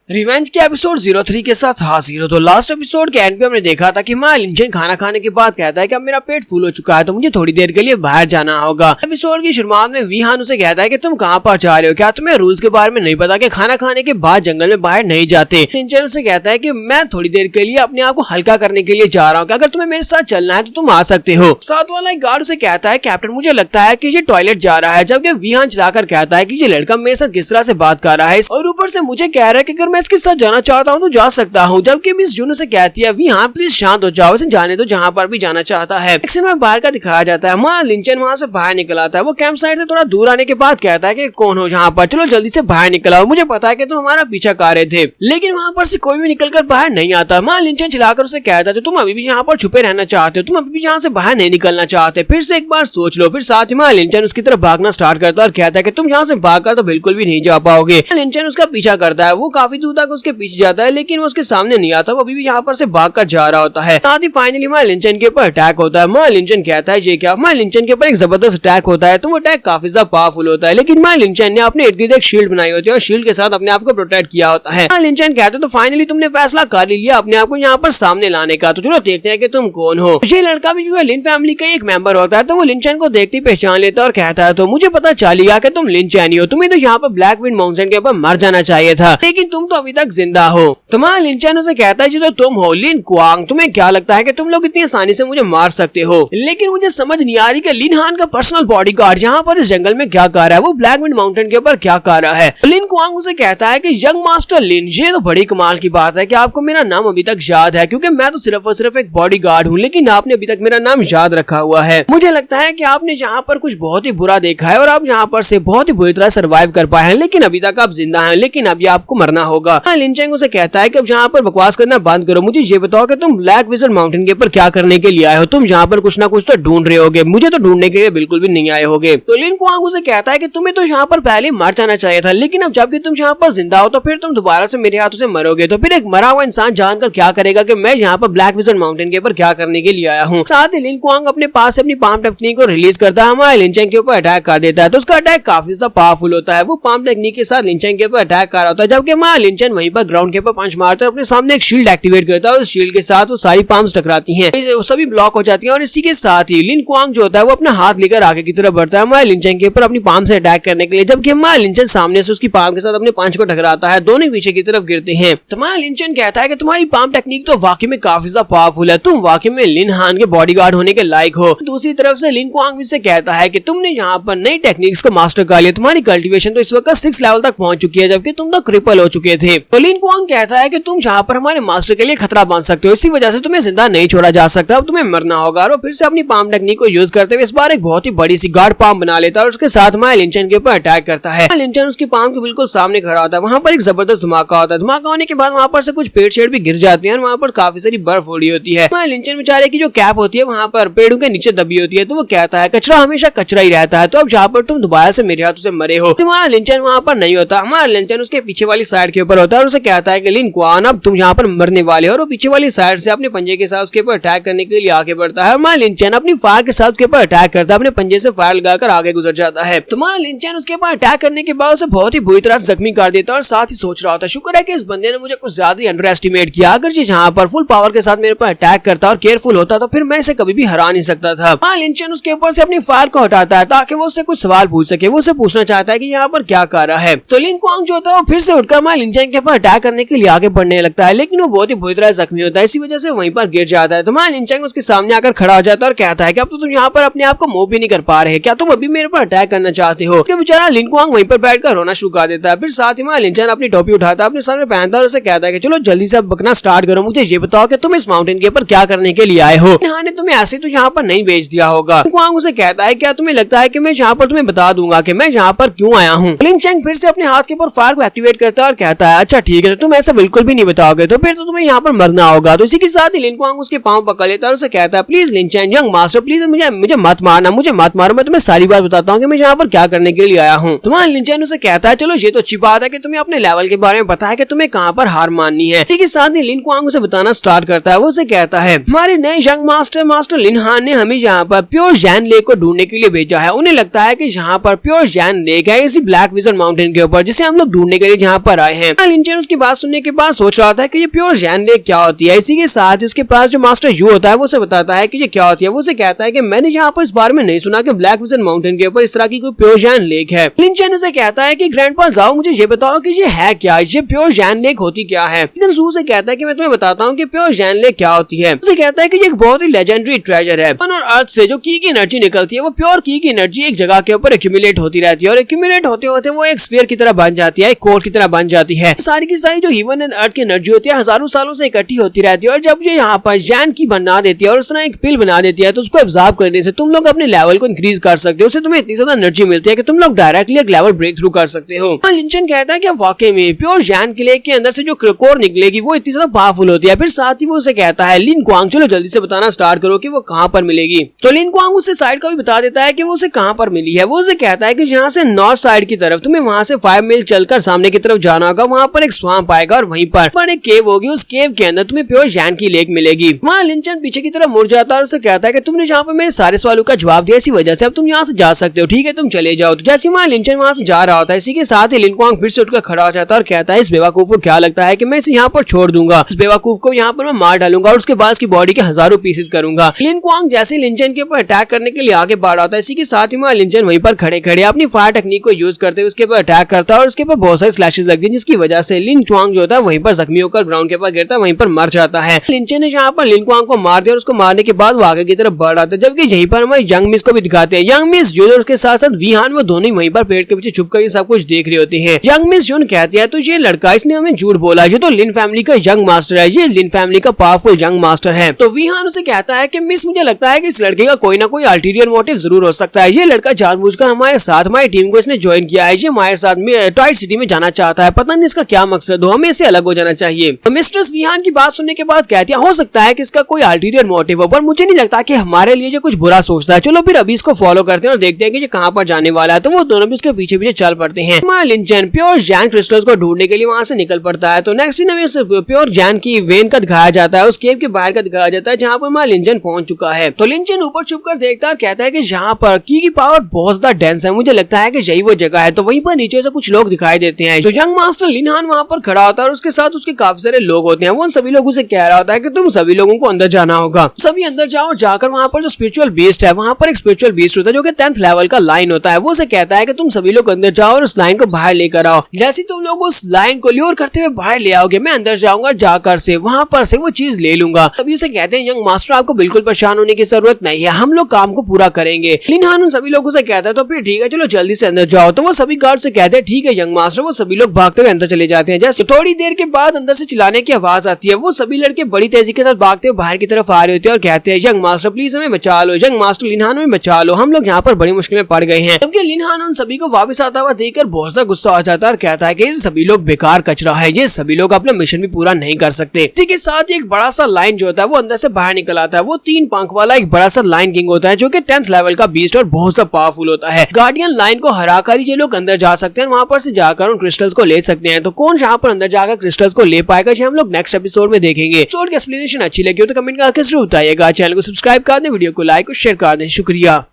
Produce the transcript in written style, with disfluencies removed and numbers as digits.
Revenge के episode 03 के साथ हाजिर हो। तो लास्ट एपिसोड के एंड पे हमने देखा था कि मा लिंचन खाना खाने के बाद कहता है कि अब मेरा पेट फुल हो चुका है तो मुझे थोड़ी देर के लिए बाहर जाना होगा। एपिसोड की शुरुआत में वी हान उसे कहता है कि तुम कहां पर जा रहे हो, क्या तुम्हें रूल्स के बारे में नहीं पता कि खाना खाने के बाद जंगल में बाहर नहीं जाते। लिंचन उसे कहता है कि मैं थोड़ी देर के लिए अपने आप को हल्का करने के लिए जा रहा हूँ, अगर तुम्हें मेरे साथ चलना है तो तुम आ सकते हो। साथ वाला एक गार्ड उसे कहता है कैप्टन मुझे लगता है कि ये टॉयलेट जा रहा है, जबकि वी हान चलाकर कहता है कि ये लड़का मेरे साथ किस तरह से बात कर रहा है और ऊपर से मुझे कह रहा है कि अगर मैं इसके साथ जाना चाहता हूँ तो जा सकता हूँ। जबकि मिस जून उसे कहती है वी हाँ प्लीज शांत हो जाओ, इसे जाने दो जहाँ पर भी जाना चाहता है। एक्शन में बाहर का दिखाया जाता है। मां लिंचन वहाँ से बाहर निकल आता है। वो कैंप साइड से थोड़ा दूर आने के बाद कहता है कि कौन हो जहाँ पर, चलो जल्दी से बाहर निकल आओ, मुझे पता है कि तुम हमारा पीछा कर रहे थे। लेकिन वहाँ पर से कोई भी निकल कर बाहर नहीं आता। मां लिंचन चिल्लाकर उसे कहता है तुम अभी भी यहाँ पर छुपे रहना चाहते हो, तुम अभी भी यहाँ से बाहर नहीं निकलना चाहते, फिर से एक बार सोच लो। फिर साथ ही मां लिंचन उसकी तरफ भागना स्टार्ट करता है और कहता है कि तुम यहाँ से भागकर तो बिल्कुल भी नहीं जा पाओगे। लिंचन उसका पीछा करता है। वो काफी दूर तक उसके पीछे जाता है लेकिन वो उसके सामने नहीं आता। वो अभी भी यहाँ पर से भागकर जा रहा होता है। साथ ही फाइनली मां लिंचन के ऊपर अटैक होता है। मां लिंचन कहता है ये क्या। मां लिंचन के ऊपर एक जबरदस्त अटैक होता है तो वो अटैक काफी ज्यादा पावरफुल होता है, लेकिन मां लिंचन ने अपने इर्द गिर्द एक शील्ड बनाई होती है और शील्ड के साथ अपने आप को प्रोटेक्ट किया होता है। मां लिंचन कहते तो फाइनली तुमने फैसला कर लिया अपने आप को यहाँ पर सामने लाने का, तो चलो देखते हैं कि तुम कौन हो। ये लड़का भी क्योंकि लिन फैमिली का एक मेंबर होता है तो वो लिंचन को देखते ही पहचान लेता है और कहता है तो मुझे पता चल गया कि तुम लिंचन ही हो, तुम्हें तो यहाँ पर ब्लैक विंड माउंटेन के ऊपर मर जाना चाहिए था, लेकिन तुम तो अभी तक जिंदा हो। तो मां लिंचन उसे कहता है जी तो तुम हो लिन क्वांग, तुम्हें क्या लगता है कि तुम लोग इतनी आसानी से मुझे मार सकते हो? लेकिन मुझे समझ नहीं आ रही कि लिन हान का पर्सनल बॉडीगार्ड यहाँ पर इस जंगल में क्या कर रहा है, वो ब्लैक विंड माउंटेन के ऊपर क्या कर रहा है। लिन क्वांग उसे कहता है कि यंग मास्टर लिन, ये तो बड़ी कमाल की बात है कि आपको मेरा नाम अभी तक याद है, क्योंकि मैं तो सिर्फ और सिर्फ एक बॉडीगार्ड हूँ, लेकिन आपने अभी तक मेरा नाम याद रखा हुआ है। मुझे लगता है कि आपने यहाँ पर कुछ बहुत ही बुरा देखा है और आप यहाँ पर से बहुत ही बुरी तरह सर्वाइव कर पाए हैं, लेकिन अभी तक आप जिंदा हैं, लेकिन अभी आपको मरना होगा। लिन चैंग उसे कहता है कि अब यहाँ पर बकवास करना बंद करो, मुझे ये बताओ कि तुम ब्लैक विजर्ड माउंटेन के ऊपर क्या करने के लिए आए हो? तुम यहाँ पर कुछ ना कुछ तो ढूंढ रहे होगे, मुझे तो ढूंढने के लिए बिल्कुल भी नहीं आए होगे। तो लिन क्वांग उसे कहता है कि तुम्हें तो यहाँ पर पहले मर जाना चाहिए था, लेकिन अब जबकि तुम यहाँ पर जिंदा हो तो फिर तुम दोबारा से मेरे हाथों से मरोगे, तो फिर एक मरा हुआ इंसान जानकर क्या करेगा कि मैं यहाँ पर ब्लैक विजर्ड माउंटेन के ऊपर क्या करने के लिए आया हूँ। साथ ही लिन क्वांग अपने पास से अपनी पाम टेक्निक को रिलीज करता है, हमारे लिन चैंग के ऊपर अटैक कर देता है। तो उसका अटैक काफी ज्यादा पावरफुल होता है। वो पाम टेक्निक के साथ लिन चैंग के ऊपर अटैक कर रहा होता है, जबकि हमारा लिन चैंग वहीं पर ग्राउंड के ऊपर पंच मारता है, अपने सामने एक शील्ड एक्टिवेट करता है। उस शील्ड के साथ वो सारी पाम्स टकराती हैं, सभी ब्लॉक हो जाती हैं और इसी के साथ ही लिन क्वांग जो होता है वो अपना हाथ लेकर आगे की तरफ बढ़ता है हमारे लिन चैंग के ऊपर अपनी पाम से अटैक करने के लिए, जबकि हमारा लिन चैंग सामने से उसकी पाम के साथ अपने पंच को टकराता है, दोनों पीछे की तरफ गिरते हैं। तुम्हारा लिन चैंग कहता है कि तुम्हारी पाम टेक्निक तो वाकई में काफी ज्यादा पावरफुल है, तुम वाकई में लिन हान के बॉडीगार्ड होने के लायक हो। दूसरी तरफ से लिन क्वांग भी से कहता है कि तुमने यहाँ पर नई टेक्निक्स को मास्टर कर लिया, तुम्हारी कल्टीवेशन तो इस वक्त 6 लेवल तक पहुंच चुकी है, जबकि तुम तो क्रिपल हो चुके थे। तो लिन क्वांग कहता है कि तुम यहाँ पर हमारे मास्टर के लिए खतरा बन सकते हो, इसी वजह से तुम्हें जिंदा नहीं छोड़ा जा सकता, अब तुम्हें मरना होगा। और फिर से अपनी पाम टेक्निक को यूज करते हुए इस बार एक बहुत ही बड़ी सी गार्ड पाम बना लेता है और उसके साथ माया लिंचन के ऊपर अटैक करता है। लिंचन उसकी पाम के बिल्कुल सामने खड़ा होता है। वहाँ पर एक जबरदस्त धमाका होता है। धमाका होने के बाद वहाँ पर से कुछ पेड़ शेड़ भी गिर जाते हैं और वहाँ पर काफी सारी बर्फ उड़ी होती है। माया लिंचन बेचारे की जो कैप होती है वहाँ पर पेड़ों के नीचे दबी होती है, तो वो कहता है कचरा हमेशा कचरा ही रहता है, तो अब जहाँ पर तुम दोबारा से मेरे हाथों से मरे हो। हमारा लिंचन वहाँ पर नहीं होता, हमारा लिंचन उसके पीछे वाली साइड के ऊपर होता है और उसे कहता है कि लिन क्वान अब तुम यहाँ पर मरने वाले हो, और पीछे वाली साइड से अपने पंजे के साथ उसके ऊपर अटैक करने के लिए आगे बढ़ता है। हमारा लिंचन अपनी फायर के साथ उसके ऊपर अटैक करता है, अपने पंजे से फायर लगाकर आगे गुजर जाता है। तुम्हारा लिंचन उसके ऊपर अटैक करने के बाद उसे बहुत ही बुरी तरह जख्मी कर देता है और साथ ही सोच रहा होता है शुक्र है कि इस बंदे ने मुझे कुछ ज्यादा ही अंडर एस्टिमेट किया, अगर ये यहाँ पर फुल पावर के साथ मेरे पर अटैक करता और केयरफुल होता तो फिर मैं इसे कभी भी हरा नहीं सकता था। हाँ, लिंचन उसके ऊपर से अपनी फायर को हटाता है ताकि वो उससे कुछ सवाल पूछ सके। वो उसे पूछना चाहता है कि यहाँ पर क्या कर रहा है। तो लिन क्वांग जो होता है वो फिर से उठकर मां लिंचन के ऊपर अटैक करने के लिए आगे बढ़ने लगता है, लेकिन वो बहुत ही बुरी तरह जख्मी होता है, इसी वजह से वहीं पर गिर जाता है। तो मां लिंचन उसके सामने आकर खड़ा हो जाता है और कहता है कि अब तो तुम यहाँ पर अपने आप को मूव भी नहीं कर पा रहे, क्या तुम अभी मेरे पर अटैक करना चाहते हो? कि बेचारा लिन क्वांग वहीं पर बैठकर रोना शुरू कर देता है। फिर साथ ही मां लिंचन अपनी टोपी उठाता है, अपने सामने पहनता है और उसे कहता है कि चलो जल्दी से बकना स्टार्ट करो, मुझे ये बताओ कि तुम इस माउंटेन के ऊपर क्या करने के लिए आए हो? ने तुम्हें ऐसे तो यहाँ पर नहीं भेज दिया होगा। क्वांग उसे कहता है क्या तुम्हें लगता है कि मैं यहाँ पर तुम्हें बता दूंगा कि मैं यहाँ पर क्यों आया हूँ? लिन चैंग फिर से अपने हाथ के ऊपर फायर को एक्टिवेट करता है और कहता है अच्छा ठीक है, तो तुम ऐसा बिल्कुल भी नहीं बताओगे तो फिर तो तुम्हें यहाँ पर मरना होगा। तो इसी के साथ ही लिन क्वांग उसके पांव पकड़ लेता है और उसे कहता है please Lin Chang young master please मुझे मत मारना, मुझे मत मारो, मैं तुम्हें सारी बात बताता हूँ कि मैं यहाँ पर क्या करने के लिए आया हूँ। तुम्हारा लिन चैंग उसे कहता है चलो ये तो अच्छी बात है कि तुम्हें अपने लेवल के बारे में पता है कि तुम्हें कहाँ पर हार माननी है। इसी के साथ ही लिन क्वांग उसे बताना स्टार्ट करता है। वो उसे कहता है हमारे नए यंग मास्टर लिन हान ने हमें यहाँ पर प्योर जैन लेक को ढूंढने के लिए भेजा है। उन्हें लगता है कि यहाँ पर प्योर जैन लेक है इसी ब्लैक विजर्ड माउंटेन के ऊपर, जिसे हम लोग ढूंढने के लिए यहाँ पर आए हैं। लिंचन उसकी बात सुनने के बाद सोच रहा था कि ये प्योर जैन लेक क्या होती है। इसी के साथ ही उसके पास जो मास्टर यू होता है वो उसे बताता है कि ये क्या होती है। वो उसे कहता है कि मैंने यहाँ पर इस बारे में नहीं सुना कि ब्लैक विजन माउंटेन के ऊपर इस तरह की कोई प्योर जैन लेक है। लिंचन उसे कहता है कि ग्रैंडपा जाओ मुझे ये बताओ कि ये है क्या, ये प्योर जैन लेक होती क्या है। लेकिन जू से कहता है कि मैं तुम्हें बताता हूँ कि प्योर जैन लेक क्या होती है। उसे कहता है कि ये एक बहुत ही लेजेंडरी ट्रेजर है। और अर्थ से जो की एनर्जी निकलती है वो प्योर की एनर्जी एक जगह के ऊपर एक्यूमुलेट होती रहती है और एक्यूमुलेट होते होते वो एक स्फीयर की तरह बन जाती है, एक कोर की तरह बन जाती है। सारी की सारी जो ह्यूमन एंड अर्थ की एनर्जी होती है हजारों सालों से इकट्ठी होती रहती है और जब ये यहाँ पर जैन की बना देती है और उसने एक पिल बना देती है तो उसको एब्जॉर्ब करने से तुम लोग अपने लेवल को इंक्रीज कर सकते हो। उससे तुम्हें इतनी ज्यादा एनर्जी मिलती है कि तुम लोग डायरेक्टली एक लेवल ब्रेक थ्रू कर सकते हो। लिंचन कहता है कि वाकई में प्योर जैन के लेक के अंदर से जो कोर निकलेगी वो इतनी ज्यादा पावरफुल होती है। फिर साथ ही वो उसे कहता है लिन क्वांग चलो जल्दी से बताना स्टार्ट करो कि वो कहाँ पर मिलेगी। तो लिन क्वांग उसे साइड का भी बता देता है कि वो उसे कहाँ पर मिली है। वो उसे कहता है कि यहाँ से नॉर्थ साइड की तरफ तुम्हें वहाँ से 5 मील चलकर सामने की तरफ जाना होगा, वहाँ पर एक स्वाम्प आएगा और वहीं पर एक केव होगी। उस केव के अंदर तुम्हें प्योर जैन की लेक मिलेगी। वहाँ लिंचन पीछे की तरफ मुड़ जाता है और उसे कहता है कि तुमने जहाँ पर मेरे सारे सवालों का जवाब दिया इसी वजह से अब तुम यहाँ से जा सकते हो, ठीक है तुम चले जाओ। तो जैसे वहाँ लिंचन वहाँ से जा रहा होता है इसी के साथ ही लिन क्वांग फिर से उठकर खड़ा हो जाता है और कहता है इस बेवकूफ को क्या लगता है कि मैं इसे यहाँ पर छोड़ दूंगा, इस बेवकूफ को यहाँ पर मैं मार डालूंगा और उसके बाद इसकी बॉडी के हजारों पीसेस करूंगा। लिन क्वांग जैसे लिंचन के ऊपर अटैक करने के लिए आगे बढ़ रहा था इसी के साथ ही वहाँ लिंचन वहीं पर खड़े खड़े अपनी फायर टेक्निक को यूज करते हुए उसके ऊपर अटैक करता है और उसके ऊपर बहुत सारे स्लैशेस लगती है जिसकी वजह से लिन क्वांग जो होता है वहीं पर जख्मी होकर ग्राउंड के पास गिरता है, वहीं पर मर जाता है। लिंचन ने यहाँ पर लिन क्वांग को मार दिया और उसको मारने के बाद वो आगे की तरफ बढ़ रहा था। जबकि यहीं पर हमारे यंग मिस को भी दिखाते हैं। यंग मिस जून और उसके साथ साथ वीहान वो दोनों वहीं पर पेड़ के पीछे छुपकर ये सब कुछ देख रहे होते हैं। यंग मिस जून कहती है तो ये लड़का इसने हमें झूठ बोला, ये तो लिन फैमिली का यंग मास्टर है, ये लिन फैमिली का पावरफुल यंग मास्टर है। तो वीहान उसे कहता है कि मिस मुझे लगता है कि इस लड़के का कोई ना कोई अल्टीरियर मोटिव जरूर हो सकता है। ये लड़का जानबूझकर हमारे साथ हमारी टीम को इसने ज्वाइन किया है, ये हमारे साथ टॉयट सिटी में जाना चाहता है, पता नहीं इसका क्या मकसद हो, हमें इससे अलग हो जाना चाहिए। तो मिस्ट्रेस वीहान की बात सुनने के बाद कहती है हो सकता है कि इसका कोई अल्टीरियर मोटिव हो पर मुझे नहीं लगता कि हमारे लिए ये कुछ बुरा सोचता है। चलो फिर अभी इसको फॉलो करते हैं और देखते हैं कि ये कहाँ पर जाने वाला है। तो वो दोनों भी उसके पीछे पीछे चल पड़ते हैं। लिंचन प्योर जैन क्रिस्टल्स को ढूंढने के लिए वहां से निकल पड़ता है। तो नेक्स्ट सीन में उसे प्योर जैन की वेन का दिखाया जाता है, उस केव के बाहर का दिखाया जाता है जहाँ पर लिंचन पहुंच चुका है। तो लिंचन ऊपर छुप कर देखता है, कहता है कि यहाँ पर की पावर बहुत ज्यादा डेंस है, मुझे लगता है कि यही वो जगह है। तो वहीं पर नीचे से कुछ लोग दिखाई देते हैं। तो यंग मास्टर लिनहान वहाँ पर खड़ा होता है और उसके साथ उसके काफी सारे लोग होते हैं। वो सभी लोगों से कह रहा होता है कि तुम सभी लोगों को अंदर जाना होगा, सभी अंदर जाओ। जाकर वहाँ पर जो स्पिरिचुअल बीस्ट है, वहाँ पर एक स्पिरिचुअल बीस्ट होता है जो कि 10th लेवल का लाइन होता है। वो उसे कहता है कि तुम सभी लोग अंदर जाओ और उस लाइन को बाहर लेकर आओ। जैसे तुम लोग उस लाइन को ल्योर करते हुए बाहर ले आओगे मैं अंदर जाऊंगा, जाकर से वहाँ पर से वो चीज ले लूंगा। तभी उसे कहते हैं यंग मास्टर आपको बिल्कुल परेशान होने की जरूरत नहीं है, हम लोग काम को पूरा करेंगे। लिनहान उन सभी लोगों से कहता है तो फिर ठीक है चलो जल्दी से अंदर जाओ। तो वो सभी गार्ड से कहते हैं ठीक है यंग मास्टर। वो सभी लोग भागते हुए अंदर चले जाते हैं। जैसे थोड़ी देर के बाद अंदर से चिल्लाने की आवाज आती है। वो सभी लड़के बड़ी तेजी के साथ भागते हुए बाहर की तरफ आ रहे होते हैं और कहते हैं यंग मास्टर प्लीज हमें बचा लो, यंग मास्टर लिनहान हमें बचा लो, हम लोग यहाँ पर बड़ी मुश्किल में पड़ गए हैं। जबकि लिनहान उन सभी को वापस आता हुआ देखकर बहुत ज्यादा गुस्सा आ जाता है और कहता है कि ये सभी लोग बेकार कचरा है, ये सभी लोग अपना मिशन भी पूरा नहीं कर सकते। इसी के साथ एक बड़ा सा लाइन जो होता है वो अंदर से बाहर निकल आता है। वो 3 पंख वाला एक बड़ा सा लाइन किंग होता है जो कि 10th लेवल का बीस्ट और बहुत ज्यादा पावरफुल होता है। गार्डियन लाइन को हराकर ये लोग अंदर जा सकते हैं, वहां पर से जाकर उन क्रिस्टल्स को ले सकते हैं। तो कौन यहाँ पर अंदर जाकर क्रिस्टल्स को ले पाएगा ये हम लोग नेक्स्ट एपिसोड में देखेंगे। एपिसोड की एक्सप्लेनेशन अच्छी लगी हो तो कमेंट करके जरूर बताइएगा। चैनल को सब्सक्राइब कर दें, वीडियो को लाइक और शेयर कर दें। शुक्रिया।